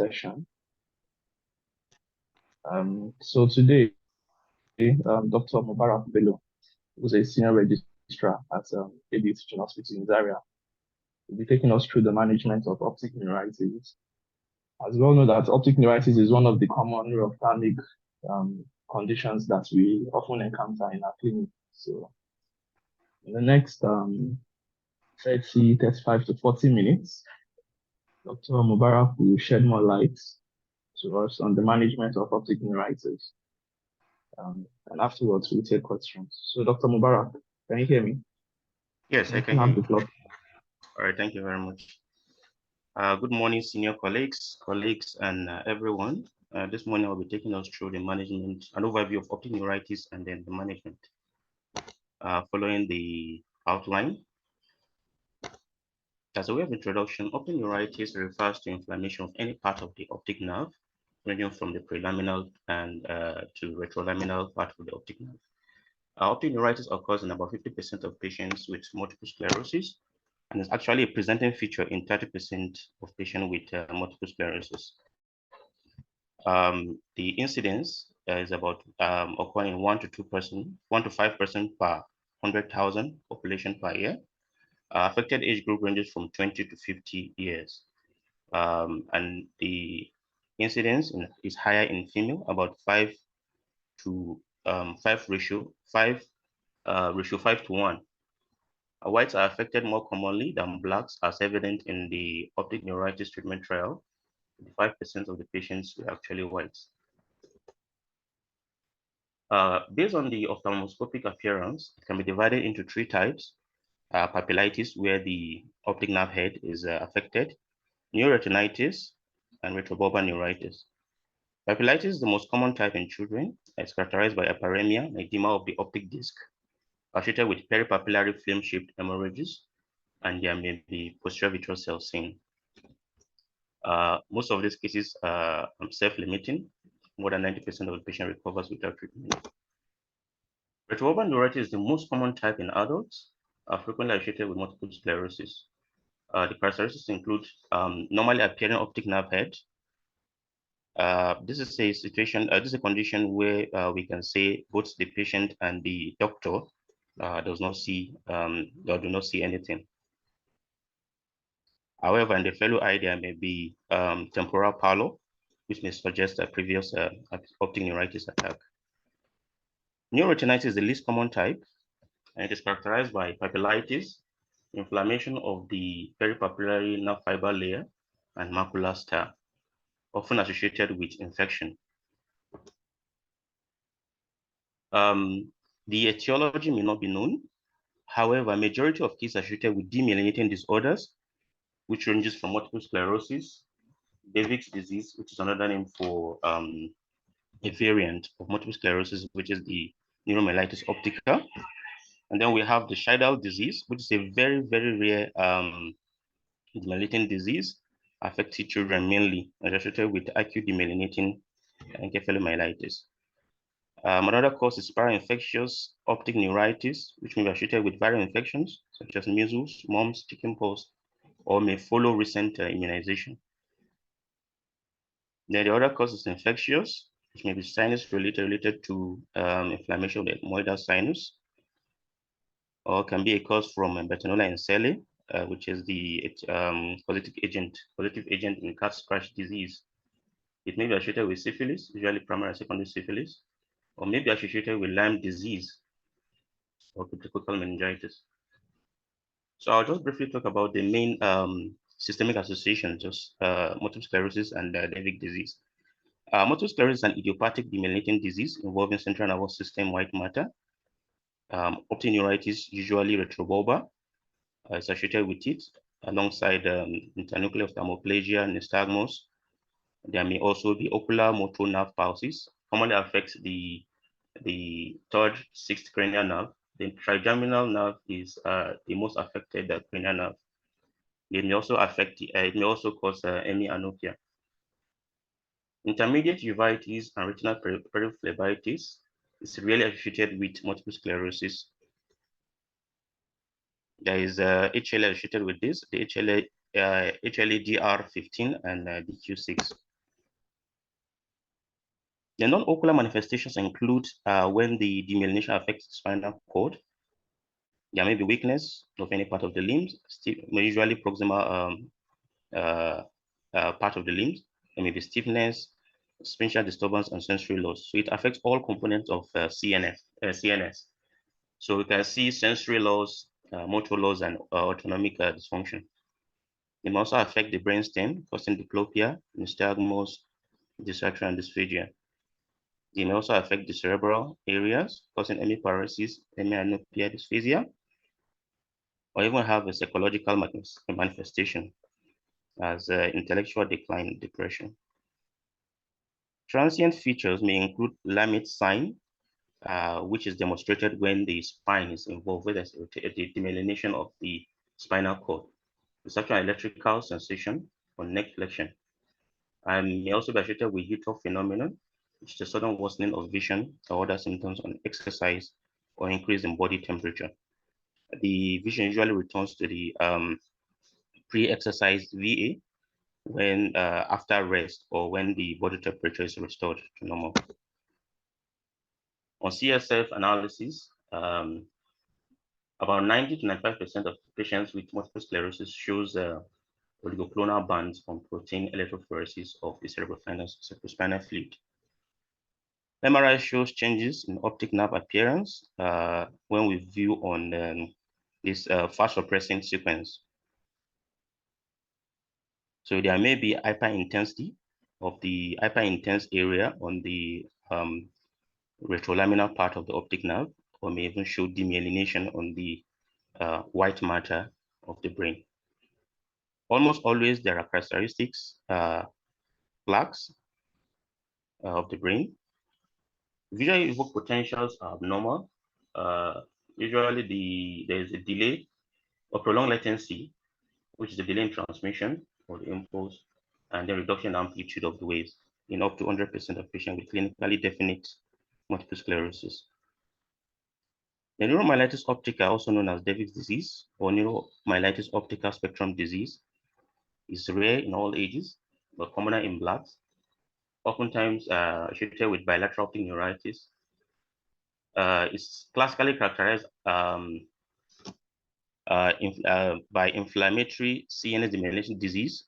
session. So today, Dr. Mubarak Bello, who's a senior registrar at AD Teaching Hospital in Zaria, will be taking us through the management of optic neuritis. As we all know that optic neuritis is one of the common ophthalmic conditions that we often encounter in our clinic. So in the next 30, 35 to 40 minutes, Dr. Mubarak will shed more light to us on the management of optic neuritis. And afterwards, we'll take questions. So, Dr. Mubarak, can you hear me? Yes, I You can hear have the you. floor. All right, thank you very much. Good morning, senior colleagues, and everyone. This morning I'll be taking us through the management, an overview of optic neuritis and then the management. Following the outline. As a way of introduction, optic neuritis refers to inflammation of any part of the optic nerve, ranging from the prelaminal and to retrolaminal part of the optic nerve. Optic neuritis occurs in about 50% of patients with multiple sclerosis, and it's actually a presenting feature in 30% of patients with multiple sclerosis. The incidence is about occurring in 1 to 5% per 100,000 population per year. Affected age group ranges from 20 to 50 years. And the incidence is higher in female, about 5 to 5 ratio 5 to 1. Whites are affected more commonly than blacks, as evident in the optic neuritis treatment trial. 5% of the patients were actually whites. Based on the ophthalmoscopic appearance, it can be divided into 3 types. Papillitis, where the optic nerve head is affected, neuroretinitis, and retrobulbar neuritis. Papillitis is the most common type in children. It's characterized by aparemia, edema of the optic disc, associated with peripapillary flame-shaped hemorrhages, and there may be posterior vitreous cells seen. Most of these cases are self-limiting. More than 90% of the patient recovers without treatment. Retrobulbar neuritis is the most common type in adults, frequently associated with multiple sclerosis. The characteristics include normally appearing optic nerve head. This is a situation, this is a condition where we can say both the patient and the doctor does not see, or do not see anything. However, in the fellow eye, there may be temporal pallor, which may suggest a previous optic neuritis attack. Neuroretinitis is the least common type, and it is characterized by papillitis, inflammation of the peripapillary nerve fiber layer, and macular star, often associated with infection. The etiology may not be known. However, majority of cases associated with demyelinating disorders, which ranges from multiple sclerosis, Davick's disease, which is another name for a variant of multiple sclerosis, which is the neuromyelitis optica. And then we have the Scheidel disease, which is a very, very rare demyelinating disease, affecting children mainly, associated with acute demyelinating encephalomyelitis. Another cause is parainfectious optic neuritis, which may be associated with viral infections, such as measles, mumps, chickenpox, or may follow recent immunization. Then the other cause is infectious, which may be sinus related to inflammation of the ethmoidal sinus, or can be a cause from Betanola encelli, which is the positive agent in cat scratch disease. It may be associated with syphilis, usually primary and secondary syphilis, or may be associated with Lyme disease or cryptococcal meningitis. So I'll just briefly talk about the main systemic associations, just multiple sclerosis and Davick disease. Multiple sclerosis is an idiopathic demyelinating disease involving central nervous system white matter. Optic neuritis, usually retrobulbar, is associated with it, alongside internuclear ophthalmoplegia, nystagmus. There may also be ocular motor nerve palsies, commonly affects the 3rd, 6th cranial nerve. The trigeminal nerve is the most affected cranial nerve. It may also affect, it may also cause hemianopia. Intermediate uveitis and retinal periphlebitis is really associated with multiple sclerosis. There is HLA associated with this, the HLA DR15 and DQ6. The non-ocular manifestations include when the demyelination affects the spinal cord. There may be weakness of any part of the limbs, usually proximal part of the limbs. There may be stiffness, spatial disturbance, and sensory loss. So it affects all components of CNS. So we can see sensory loss, motor loss, and autonomic dysfunction. It may also affect the brainstem, causing diplopia, nystagmus, distraction, and dysphagia. It may also affect the cerebral areas, causing hemiparesis, hemianopia, dysphasia, or even have a psychological manifestation as intellectual decline, depression. Transient features may include Lamette sign, which is demonstrated when the spine is involved with the demyelination of the spinal cord. It's actually an electrical sensation or neck flexion, and may also be associated with Utah phenomenon, which is a sudden worsening of vision or other symptoms on exercise or increase in body temperature. The vision usually returns to the pre-exercise VA when after rest or when the body temperature is restored to normal. On CSF analysis, about 90 to 95% of patients with multiple sclerosis shows oligoclonal bands from protein electrophoresis of the cerebrospinal fluid. MRI shows changes in optic nerve appearance when we view on this fast suppressing sequence. So there may be hyperintensity of the hyperintense area on the retrolaminar part of the optic nerve, or may even show demyelination on the white matter of the brain. Almost always there are characteristics plaques of the brain. Visually evoked potentials are abnormal. Usually there is a delay or prolonged latency, which is the delay in transmission or the impulse, and the reduction in amplitude of the waves in up to 100% of patients with clinically definite multiple sclerosis. The neuromyelitis optica, also known as David's disease or neuromyelitis optica spectrum disease, is rare in all ages, but commoner in blacks, oftentimes associated with bilateral optic neuritis. It's classically characterized by inflammatory CNS demyelination disease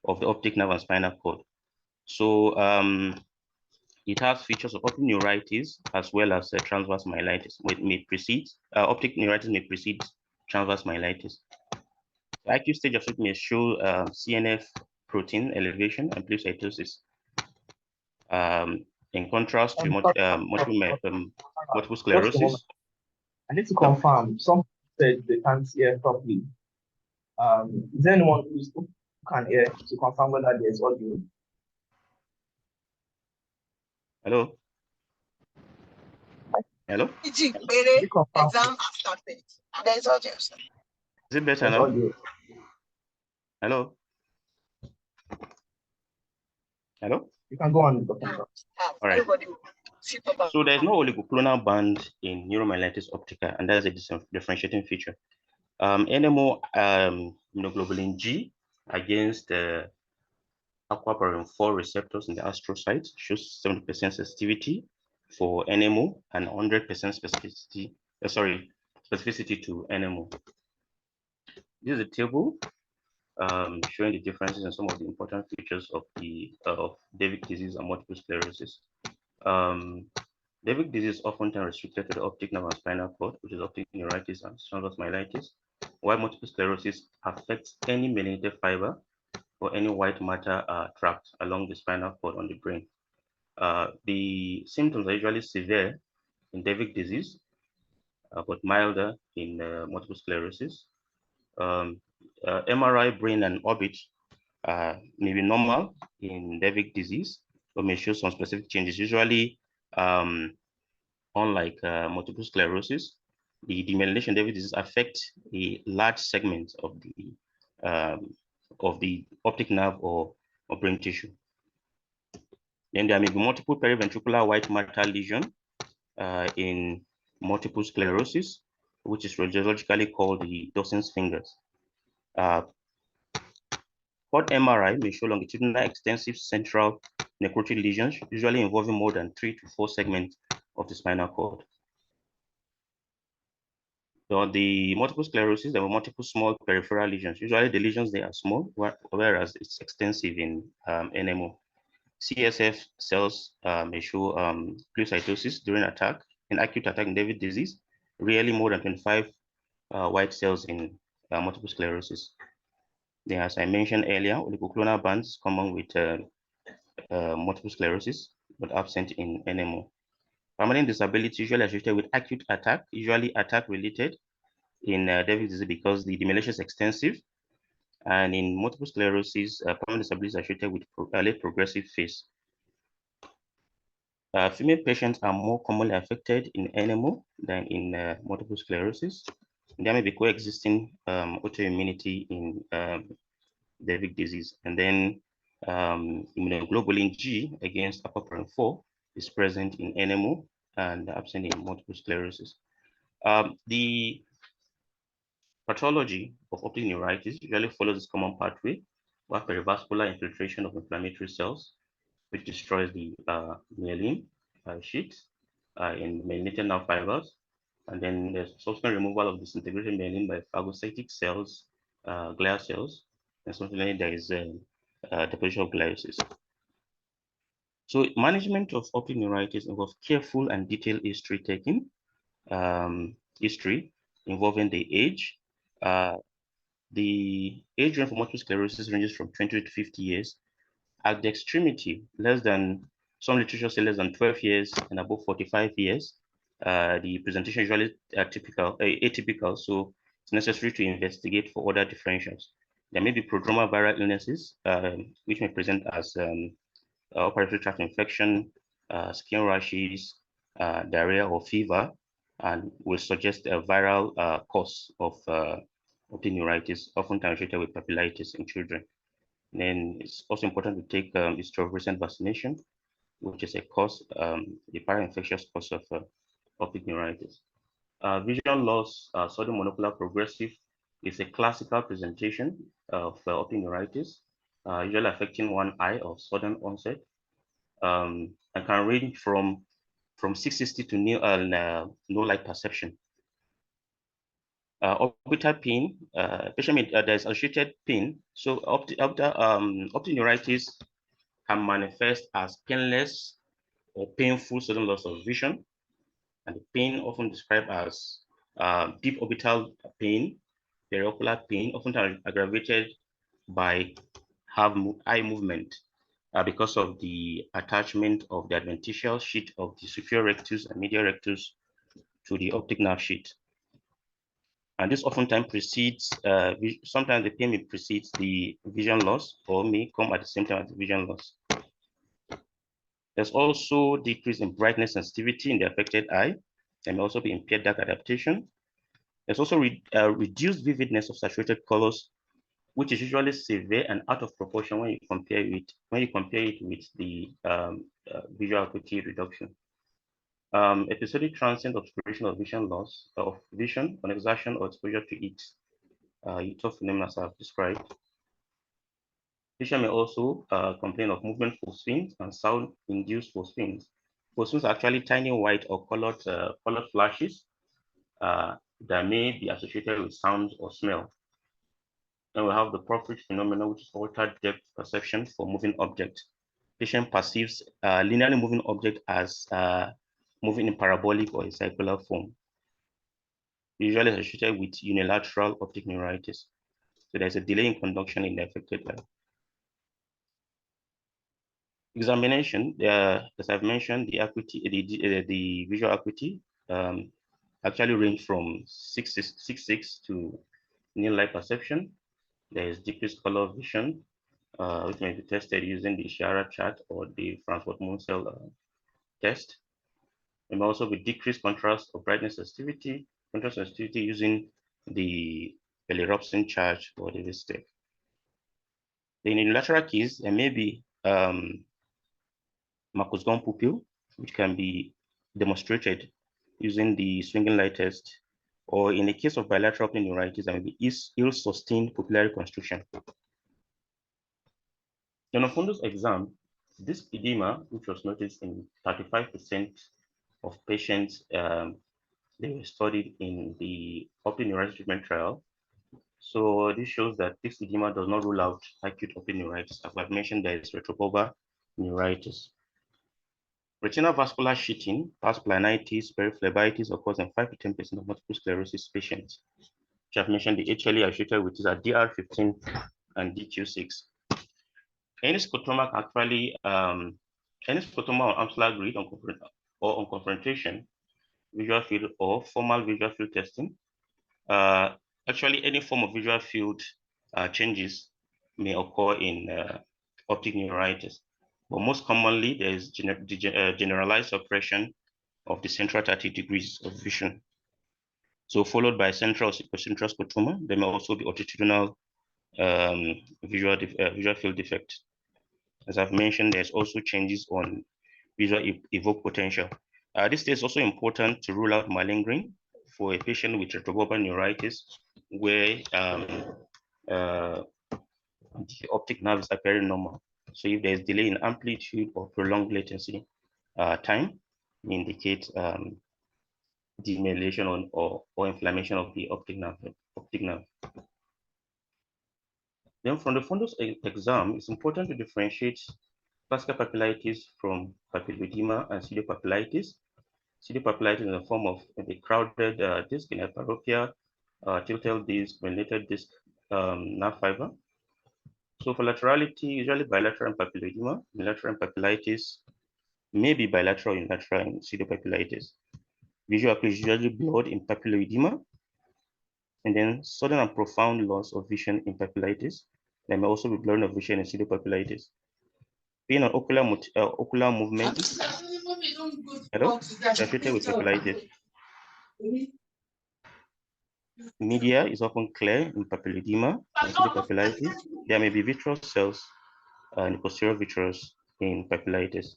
of the optic nerve and spinal cord. So it has features of optic neuritis as well as transverse myelitis. It may precede, optic neuritis may precede transverse myelitis. The acute stage of it may show CNF protein elevation and pseudocytosis. In contrast to multiple sclerosis. I need to confirm. Some said they can't hear properly. Is there anyone who can hear to confirm whether there's audio? Hello? Hello? Exam started. There's audio. Is it better now? Audio. Hello? Hello? You can go on. All right. So there's no oligoclonal band in neuromyelitis optica, and that's a differentiating feature. NMO immunoglobulin G against the aquaporin 4 receptors in the astrocytes shows 70% sensitivity for NMO and 100% specificity. Specificity to NMO. This is a table showing the differences in some of the important features of the David disease and multiple sclerosis. David disease is oftentimes restricted to the optic nerve and spinal cord, which is optic neuritis and transverse myelitis, while multiple sclerosis affects any myelinated fiber or any white matter tract along the spinal cord on the brain. The symptoms are usually severe in David disease, but milder in multiple sclerosis. MRI brain and orbit may be normal in David disease, but may show some specific changes. Usually, unlike multiple sclerosis, the demyelination David disease affects a large segment of the optic nerve or brain tissue. Then there may be multiple periventricular white matter lesion in multiple sclerosis, which is radiologically called the Dawson's fingers. Quad MRI may show longitudinal extensive central necrotic lesions, usually involving more than 3 to 4 segments of the spinal cord. So the multiple sclerosis, there were multiple small peripheral lesions. Usually the lesions, they are small, whereas it's extensive in NMO. CSF cells may show pleocytosis during attack, in acute attack in David disease, rarely more than 25 white cells in multiple sclerosis. Then, as I mentioned earlier, oligoclonal bands common with multiple sclerosis, but absent in NMO. Permanent disability usually associated with acute attack, usually attack-related in David disease because the demyelination is extensive, and in multiple sclerosis, permanent disability is associated with late progressive phase. Female patients are more commonly affected in NMO than in multiple sclerosis. There may be coexisting autoimmunity in David disease, and then immunoglobulin G against aquaporin 4 is present in NMO and absent in multiple sclerosis. The pathology of optic neuritis usually follows this common pathway, where perivascular infiltration of inflammatory cells, which destroys the myelin sheet in myelinated nerve fibers, and then there's subsequent removal of disintegrated myelin by phagocytic cells, glial cells, and subsequently there is deposition of gliosis. So management of optic neuritis involves careful and detailed history taking, history involving the age. The age range for multiple sclerosis ranges from 20 to 50 years. At the extremity, some literature say less than 12 years and above 45 years. The presentation is usually atypical, so it's necessary to investigate for other differentials. There may be prodromal viral illnesses, which may present as upper respiratory tract infection, skin rashes, diarrhea or fever, and will suggest a viral cause of optic neuritis, often associated with papillitis in children. And then it's also important to take history of recent vaccination, which is a cause, the parainfectious cause of optic neuritis. Vision loss, sudden monocular progressive, is a classical presentation of optic neuritis, usually affecting one eye of sudden onset, and can range from 660 to no light perception. Orbital pain, patient there's associated pain. So optic neuritis can manifest as painless or painful sudden loss of vision, and the pain often described as deep orbital pain, periocular pain, often aggravated by eye movement because of the attachment of the adventitial sheet of the superior rectus and medial rectus to the optic nerve sheet. And this oftentimes precedes, sometimes the pain may precede the vision loss or may come at the same time as the vision loss. There's also decrease in brightness sensitivity in the affected eye. There may also be impaired dark adaptation. There's also reduced vividness of saturated colors, which is usually severe and out of proportion when you compare it with the visual acuity reduction. Episodic transient obscuration of vision loss of vision on exertion or exposure to it, phenomena as I've described. Patient may also complain of movement phosphines and sound-induced phosphines. Phosphines are actually tiny white or colored flashes that may be associated with sound or smell. Then we have the Profit phenomenon, which is altered depth perception for moving object. Patient perceives linearly moving object as moving in parabolic or a circular form, usually associated with unilateral optic neuritis. So there's a delay in conduction in the affected eye. Examination, as I've mentioned, the acuity, the visual acuity actually range from 6.6 to near light perception. There is decreased color vision, which may be tested using the Ishihara chart or the Frankfurt-Munsell test. There may also be decreased contrast or brightness sensitivity, using the Bello chart or the VSTEC. In unilateral case, there may be Marcus-Gunn pupil, which can be demonstrated using the swinging light test, or in the case of bilateral optic neuritis, there may be ill-sustained pupillary constriction. In a fundus exam, This edema, which was noticed in 35% of patients, they were studied in the optic neuritis treatment trial. So this shows that this edema does not rule out acute optic neuritis. As I've mentioned, there is retrobulbar neuritis. Retinal vascular sheeting, pars planitis, periphlebitis occurs in 5 to 10% of multiple sclerosis patients, which I've mentioned the HLE associated with is at DR15 and DQ6. Any scotoma actually, any scotoma on ampsular grid or on confrontation, visual field or formal visual field testing, actually any form of visual field changes may occur in optic neuritis. But most commonly, there is generalized suppression of the central 30 degrees of vision. So followed by central scotoma, there may also be attitudinal visual field defect. As I've mentioned, there's also changes on visual evoked potential. This is also important to rule out malingering for a patient with retrobulbar neuritis, where the optic nerve is appearing normal. So if there's delay in amplitude or prolonged latency time, indicate demyelination or inflammation of the optic nerve. Then from the fundus exam, it's important to differentiate classical papillitis from papilloedema and pseudopapillitis. Pseudopapillitis is a form of a crowded disc in a parochial, tilted disc, related disc nerve fiber. So for laterality, usually bilateral and papilloedema, unilateral and papillitis, may be bilateral, unilateral, and pseudopapillitis. Visual appeal is usually blurred in papilloedema, and then sudden and profound loss of vision in papillitis. There may also be blurring of vision in pseudopapillitis. Pain on ocular movement, associated with papillitis. Media is often clear in papilloedema and pseudopapillitis. There may be vitreous cells in the posterior vitreous in papillitis.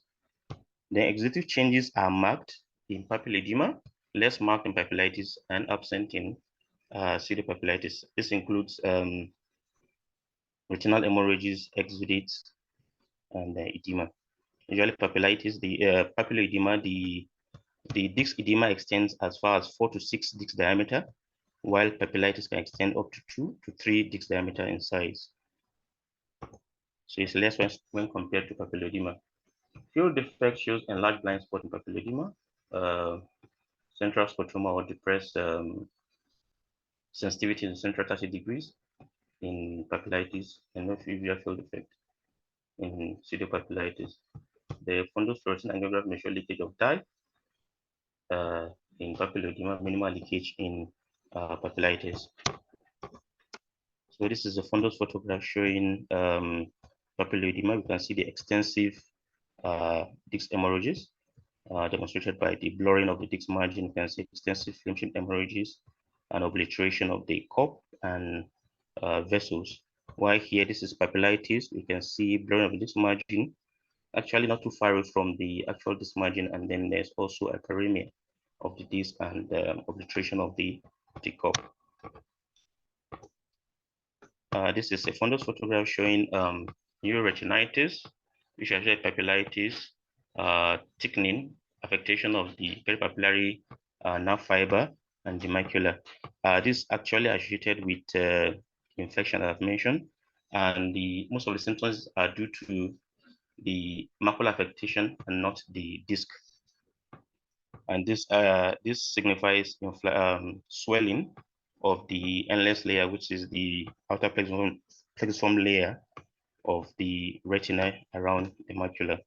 The exudative changes are marked in papilloedema, less marked in papillitis, and absent in pseudopapillitis. This includes retinal hemorrhages, exudates, and edema. Usually papillitis, the papilloedema, the disc edema extends as far as 4 to 6 disc diameter, while papillitis can extend up to 2 to 3 disc diameter in size. So it's less when compared to papilloedema. Field defect shows enlarged blind spot in papilloedema, central scotoma or depressed sensitivity in central 30 degrees in papillitis, and no visual field defect in pseudopapillitis. The fundus fluorescein angiograph may show leakage of dye in papilloedema, minimal leakage in papillitis. So this is a fundus photograph showing papilloedema. You can see the extensive disc hemorrhages demonstrated by the blurring of the disc margin. You can see extensive film-shaped hemorrhages and obliteration of the cup and vessels. While here, this is papillitis. You can see blurring of the disc margin, actually not too far away from the actual disc margin, and then there's also a hyperemia of the disc and obliteration of the cup. This is a fundus photograph showing neuroretinitis, which is papillitis, thickening, affectation of the peripapillary nerve fiber and the macula. This actually associated with infection, as I've mentioned, and most of the symptoms are due to the macular affectation and not the disc. And this signifies swelling of the endless layer, which is the outer plexiform layer of the retina around the macula.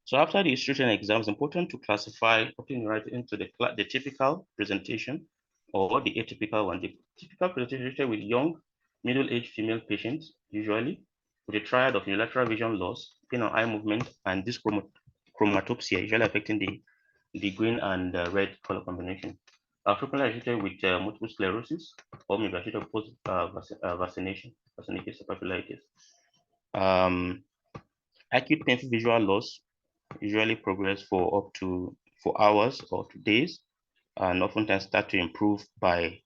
So after the written exam, it's important to classify optic neuritis into the typical presentation or the atypical one. The typical presentation with young, middle-aged female patients, usually with a triad of unilateral vision loss, pain on eye movement, and this chromatopsia, usually affecting the green and red color combination. Frequently associated with multiple sclerosis or maybe associated with post-vaccination, vaccinated papillitis. Acute painful visual loss usually progress for hours or to days, and oftentimes start to improve by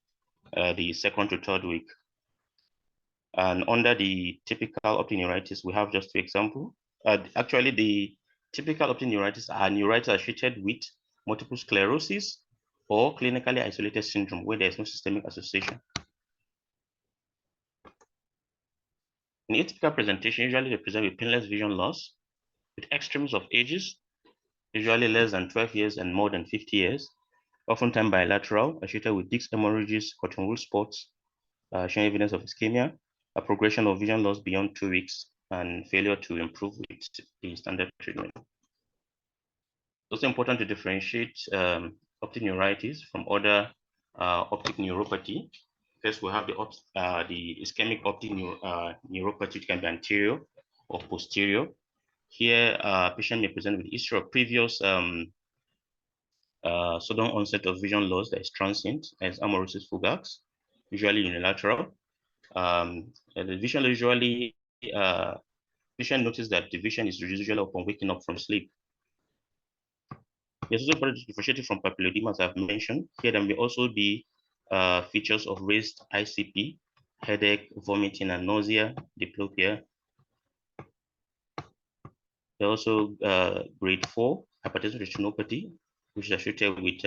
the second to third week. And under the typical optic neuritis, we have just two examples. Actually, the typical optic neuritis are neuritis associated with multiple sclerosis or clinically isolated syndrome where there is no systemic association. In atypical presentation, usually they present with painless vision loss with extremes of ages, usually less than 12 years and more than 50 years, oftentimes bilateral, associated with disc hemorrhages, cotton wool spots, showing evidence of ischemia, a progression of vision loss beyond 2 weeks, and failure to improve with the standard treatment. It's also important to differentiate optic neuritis from other optic neuropathy. First, we have the ischemic optic neuropathy, which can be anterior or posterior. Here, patient may present with history of previous sudden onset of vision loss that is transient, as amaurosis fugax, usually unilateral. The vision usually, patient notice that the vision is usually upon waking up from sleep. It's also important to differentiate it from papilledema, as I've mentioned. Here, there may also be features of raised ICP, headache, vomiting, and nausea, diplopia. There are also grade 4 hypertensive retinopathy, which is associated with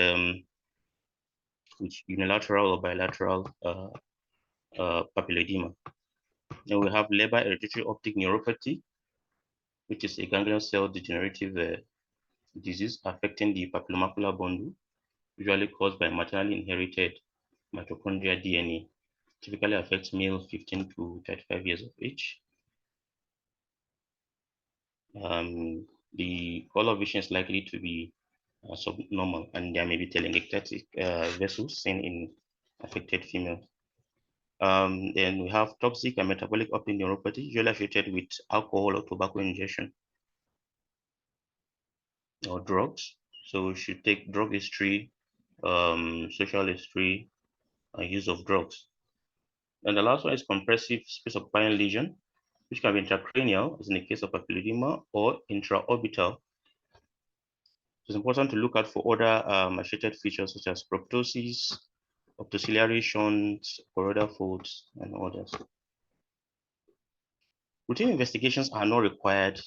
unilateral or bilateral papilledema. Then we have Leber hereditary optic neuropathy, which is a ganglion cell degenerative disease affecting the papillomacular bundle, usually caused by maternally inherited mitochondrial DNA. Typically affects males 15 to 35 years of age. The color of vision is likely to be subnormal, and there may be telangiectatic vessels seen in affected females. Then we have toxic and metabolic optic neuropathy, usually associated with alcohol or tobacco ingestion or drugs. So we should take drug history, social history, and use of drugs. And the last one is compressive space occupying lesion, which can be intracranial, as in the case of papilledema, or intraorbital. It's important to look out for other associated features such as proptosis, optociliary shunts, choroidal folds, and others. Routine investigations are not required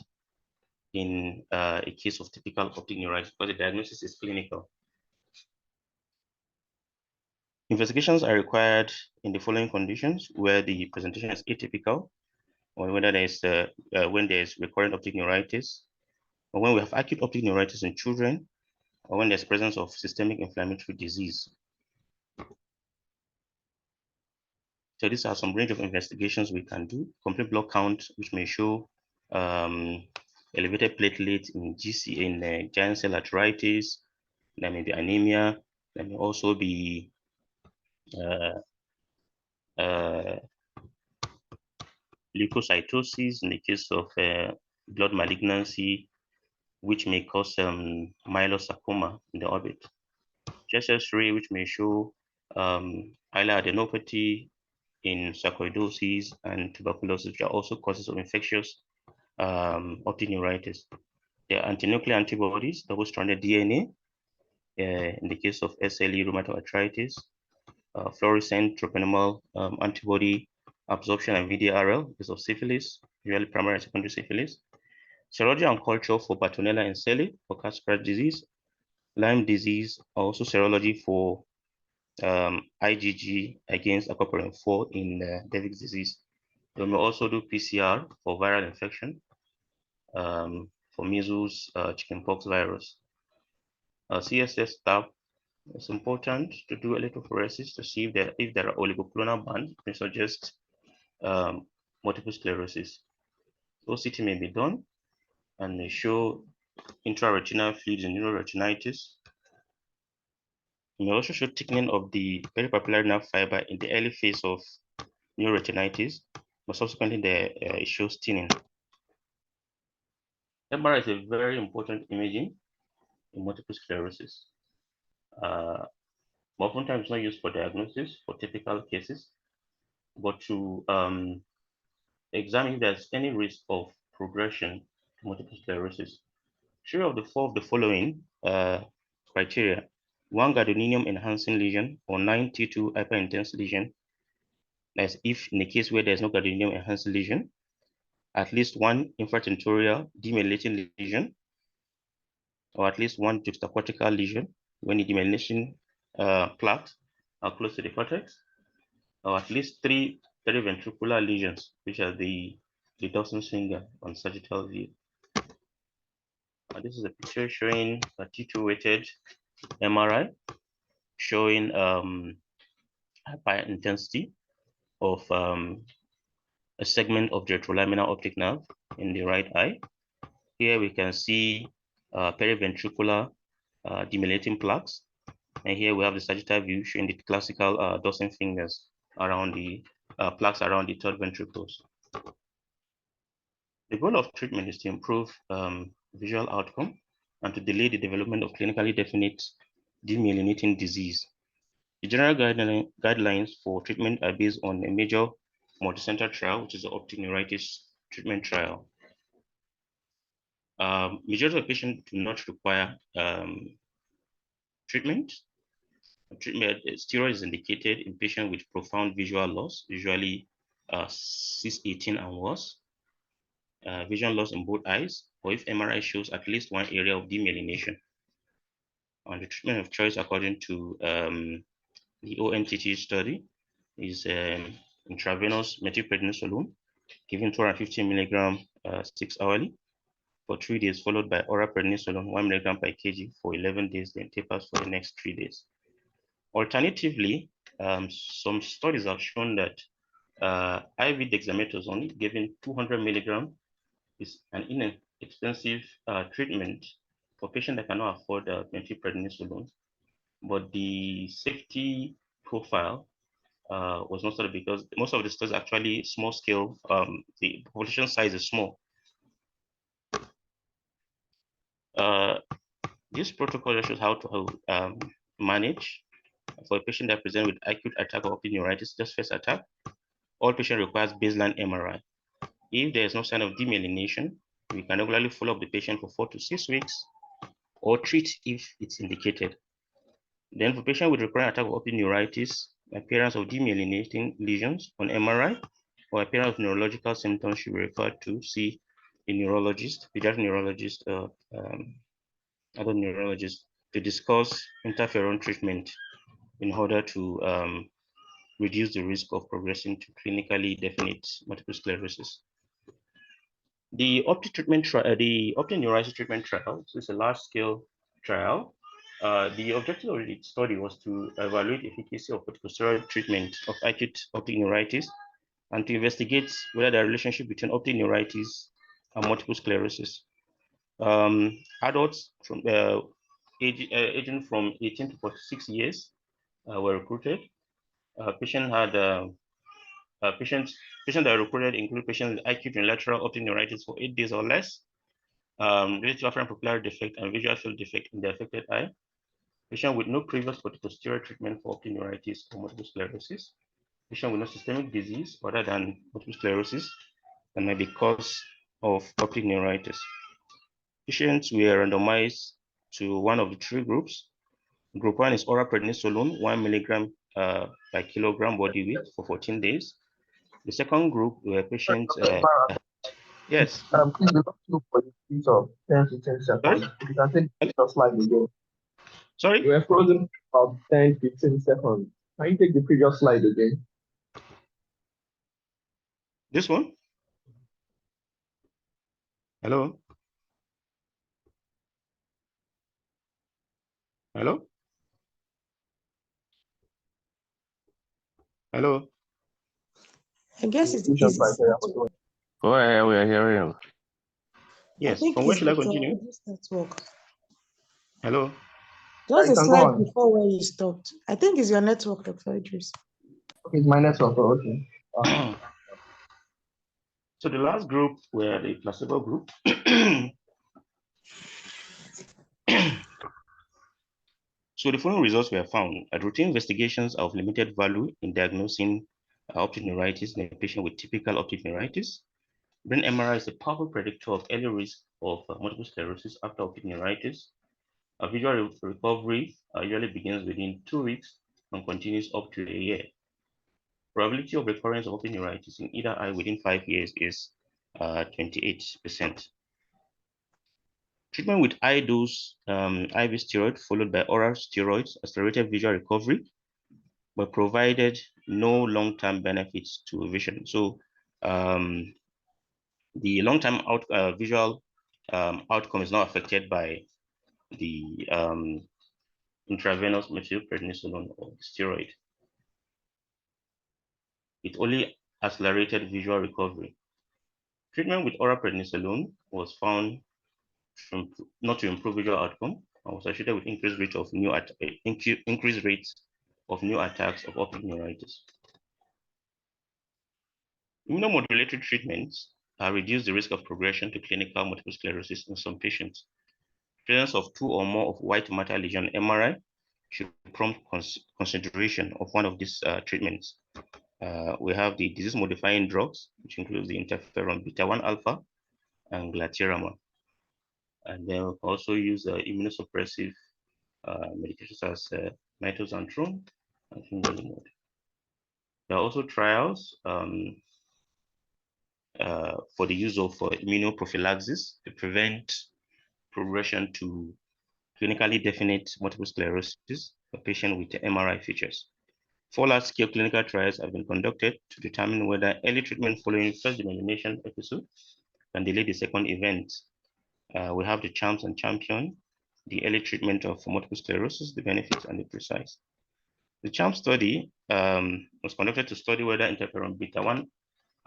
in a case of typical optic neuritis because the diagnosis is clinical. Investigations are required in the following conditions: where the presentation is atypical, or whether there is when there is recurrent optic neuritis, or when we have acute optic neuritis in children, or when there's presence of systemic inflammatory disease. So these are some range of investigations we can do. Complete blood count, which may show elevated platelets in giant cell arteritis. There may be anemia. There may also be leukocytosis in the case of blood malignancy, which may cause myelosarcoma in the orbit. Chest X-ray, which may show hilar adenopathy in sarcoidosis and tuberculosis, which are also causes of infectious optic neuritis. There are antinuclear antibodies, double-stranded DNA, in the case of SLE rheumatoid arthritis, fluorescent troponemal antibody absorption and VDRL, in case of syphilis, usually primary and secondary syphilis. Serology and culture for Bartonella and Celi for Casper disease, Lyme disease, also serology for IgG against aquaporin 4 in David's disease. We may also do PCR for viral infection, for measles, chickenpox virus. CSS tab, it's important to do electrophoresis to see if there are oligoclonal bands, which suggest multiple sclerosis. OCT may be done and may show intraretinal fluids in neuroretinitis. It may also show thickening of the peripapillary nerve fiber in the early phase of neuroretinitis, but subsequently it shows thinning. MRI is a very important imaging in multiple sclerosis. But oftentimes it's not used for diagnosis for typical cases, but to examine if there's any risk of progression to multiple sclerosis. Three of the four of the following criteria: 1 gadolinium enhancing lesion or 9 T2 hyperintense lesion. as if in the case where there's no gadolinium enhanced lesion, at least one infratentorial demyelinating lesion, or at least one juxtacortical lesion when the demyelination plaques are close to the cortex, or at least three periventricular lesions, which are the Dawson's finger on sagittal view. This is a picture showing a T2 weighted MRI showing high intensity of a segment of the retrolaminar optic nerve in the right eye. Here we can see periventricular demyelinating plaques. And here we have the sagittal view showing the classical Dawson fingers around the plaques around the third ventricles. The goal of treatment is to improve visual outcome and to delay the development of clinically definite demyelinating disease. The general guidelines for treatment are based on a major multicenter trial, which is the optic neuritis treatment trial. Majority of patients do not require treatment. Steroid is indicated in patients with profound visual loss, usually 6/18 and worse, vision loss in both eyes, or if MRI shows at least one area of demyelination. And the treatment of choice according to the ONTT study is intravenous methylprednisolone, given 250 milligram 6 hourly for 3 days, followed by oral prednisolone 1 milligram per kg for 11 days, then tapers for the next 3 days. Alternatively, some studies have shown that IV dexamethasone given 200 milligram is an inexpensive treatment for patients that cannot afford methylprednisolone, but the safety profile was not studied because most of the studies actually small scale. The population size is small. This protocol shows how to manage for a patient that presents with acute attack of optic neuritis, just first attack. All patient requires baseline MRI. If there is no sign of demyelination, we can regularly follow up the patient for 4 to 6 weeks or treat if it's indicated. Then for patient with recurrent attack of optic neuritis, appearance of demyelinating lesions on MRI or appearance of neurological symptoms should be referred to see a neurologist, pediatric neurologist, other neurologists to discuss interferon treatment in order to reduce the risk of progressing to clinically definite multiple sclerosis. The optic treatment trial, the optic neuritis treatment trial, so it's a large-scale trial. The objective of the study was to evaluate the efficacy of corticosteroid treatment of acute optic neuritis and to investigate whether the relationship between optic neuritis and multiple sclerosis. Adults from aging from 18 to 46 years were recruited. Patients that were recruited include patients with acute unilateral optic neuritis for 8 days or less, related to afferent pupillary defect and visual field defect in the affected eye, patient with no previous corticosteroid treatment for optic neuritis or multiple sclerosis, patient with no systemic disease other than multiple sclerosis that may be cause of optic neuritis. Patients were randomized to one of the 3 groups. Group 1 is oral prednisolone, 1 milligram per kilogram body weight for 14 days. The second group were patients. Yes. Please look for the piece of 10 to 15 seconds. You can take the slide again. Sorry? You were frozen for about 10 15 seconds. Can you take the previous slide again? This one? Hello? Hello? Hello? I guess it's Inclusion easy. criteria for doing. Go ahead, we are hearing you. Yes. I think From where it's should I continue? network. Hello? Just a can go slide on. before where you stopped. I think it's your network, Dr. Idris. Okay, it's my network. Okay. So the last group were the placebo group. So the following results were found. Routine investigations are of limited value in diagnosing optic neuritis in a patient with typical optic neuritis. Brain MRI is a powerful predictor of early risk of multiple sclerosis after optic neuritis. Visual recovery usually begins within 2 weeks and continues up to a year. probability of recurrence of optic neuritis in either eye within 5 years is 28%. Treatment with high dose IV steroid followed by oral steroids accelerated visual recovery, but provided no long-term benefits to vision. So the long-term visual outcome is not affected by the intravenous methylprednisolone or steroid. It only accelerated visual recovery. Treatment with oral prednisolone was found not to improve visual outcome and was associated with increased rate of increased rates of new attacks of optic neuritis. Immunomodulatory treatments reduce the risk of progression to clinical multiple sclerosis in some patients. Presence of 2 or more of white matter lesion MRI should prompt consideration of one of these treatments. We have the disease-modifying drugs, which includes the interferon beta-1 alpha and glatiramer. And then we also use immunosuppressive medications as mitoxantrone and fingolimod. There are also trials for the use of immunoprophylaxis to prevent progression to clinically definite multiple sclerosis for patients with MRI features. 4 large-scale clinical trials have been conducted to determine whether early treatment following first demyelination episode can delay the second event. We have the CHAMPS and CHAMPION, the early treatment of multiple sclerosis, the benefits, and the precise. The CHAMPS study was conducted to study whether interferon beta-1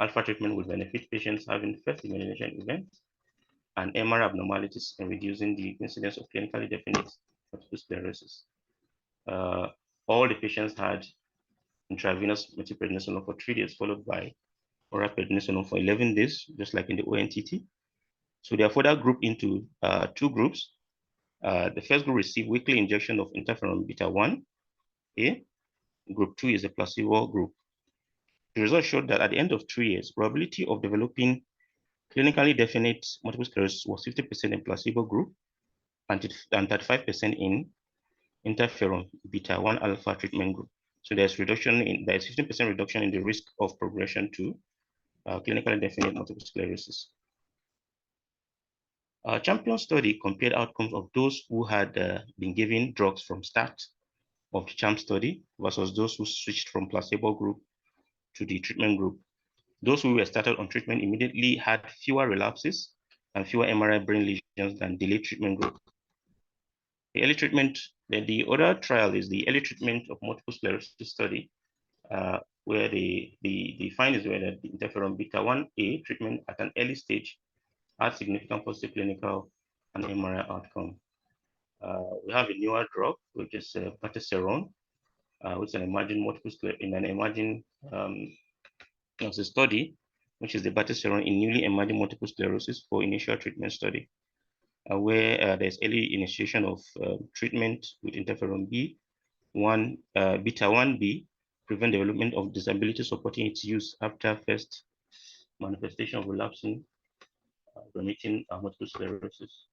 alpha treatment would benefit patients having first demyelination events and MRI abnormalities in reducing the incidence of clinically definite multiple sclerosis. All the patients had intravenous methylprednisolone for 3 days, followed by oral prednisolone for 11 days, just like in the ONTT. So they are further grouped into 2 groups. The first group received weekly injection of interferon beta-1. Group 2 is a placebo group. The results showed that at the end of 3 years, probability of developing clinically definite multiple sclerosis was 50% in placebo group and 35% in interferon beta-1 alpha treatment group. So there's 15% reduction in the risk of progression to clinically definite multiple sclerosis. Our CHAMPION study compared outcomes of those who had been given drugs from start of the CHAMP study versus those who switched from placebo group to the treatment group. Those who were started on treatment immediately had fewer relapses and fewer MRI brain lesions than delayed treatment group. The early treatment, the other trial is the early treatment of multiple sclerosis study, where the findings were that the interferon beta-1A treatment at an early stage had significant positive clinical and MRI outcome. We have a newer drug, which is bateseron, which is an emerging multiple sclerosis in an emerging study, which is the bateseron in newly emerging multiple sclerosis for initial treatment study, where there's early initiation of treatment with interferon beta-1B, prevent development of disability, supporting its use after first manifestation of relapsing remitting multiple sclerosis.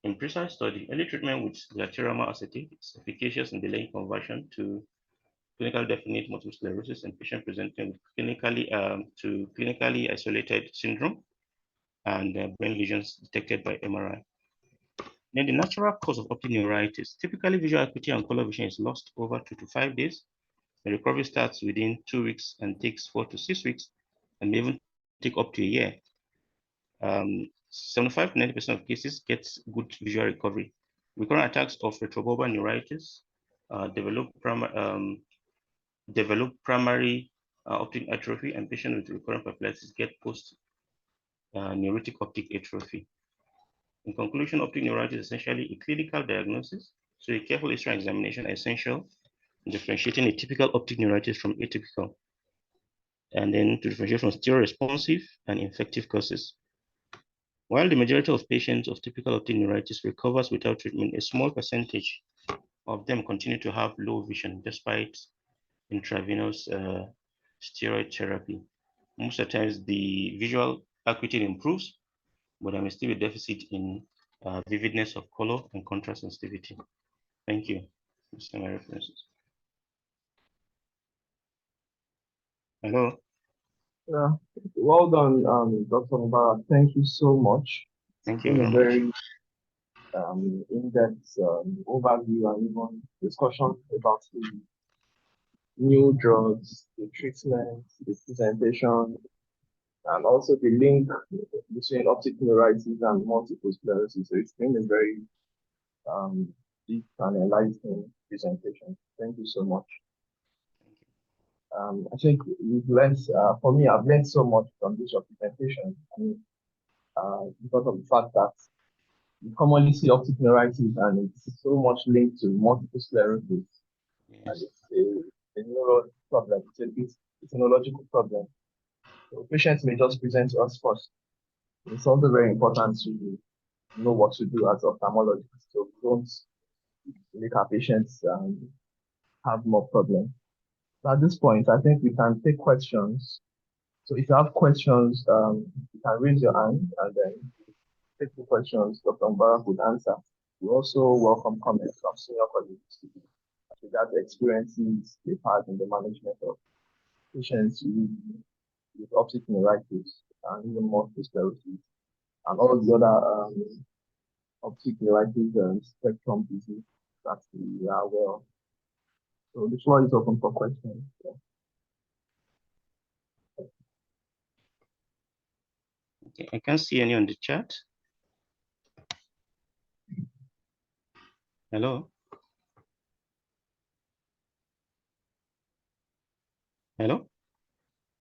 In precise study, early treatment with glatiramer acetate is efficacious in delaying conversion to clinically definite multiple sclerosis in patients presenting with clinically isolated syndrome and brain lesions detected by MRI. Then the natural cause of optic neuritis, typically visual acuity and color vision is lost over 2 to 5 days. The recovery starts within 2 weeks and takes 4 to 6 weeks, and may even take up to a year. 75 to 90% of cases gets good visual recovery. Recurrent attacks of retrobulbar neuritis develop primary optic atrophy, and patients with recurrent papillitis get post-neuritic optic atrophy. In conclusion, optic neuritis is essentially a clinical diagnosis, so a careful X-ray examination is essential in differentiating a typical optic neuritis from atypical, and then to differentiate from steroid-responsive and infective causes. While the majority of patients of typical optic neuritis recovers without treatment, a small percentage of them continue to have low vision despite intravenous steroid therapy. Most of the times, the visual acuity improves, but there may still be a deficit in vividness of color and contrast sensitivity. Thank you. These are my references. Hello. Yeah, well done, Dr. Mubarak. Thank you so much. Thank It's you been a very much. very in-depth overview and even discussion about the new drugs, the treatment, the presentation, and also the link between optic neuritis and multiple sclerosis. So it's been a very um, deep and enlightening presentation. Thank you so much. I think we've learned, for me, I've learned so much from this your presentation. I mean, because of the fact that you commonly see optic neuritis and it's so much linked to multiple sclerosis. And Yes. it's a neuro problem, it's a neurological problem. So patients may just present to us first. It's also very important to know what to do as ophthalmologists. So we don't make our patients have more problems. So at this point, I think we can take questions. So if you have questions, you can raise your hand and then take the questions Dr. Mubarak would answer. We also welcome comments from senior colleagues as regards the experiences they've had in the management of patients with optic neuritis and even multiple sclerosis and all the other optic neuritis spectrum disease that we are aware of. So the floor is open for questions. Yeah. Okay. I can't see any on the chat. Hello. Hello.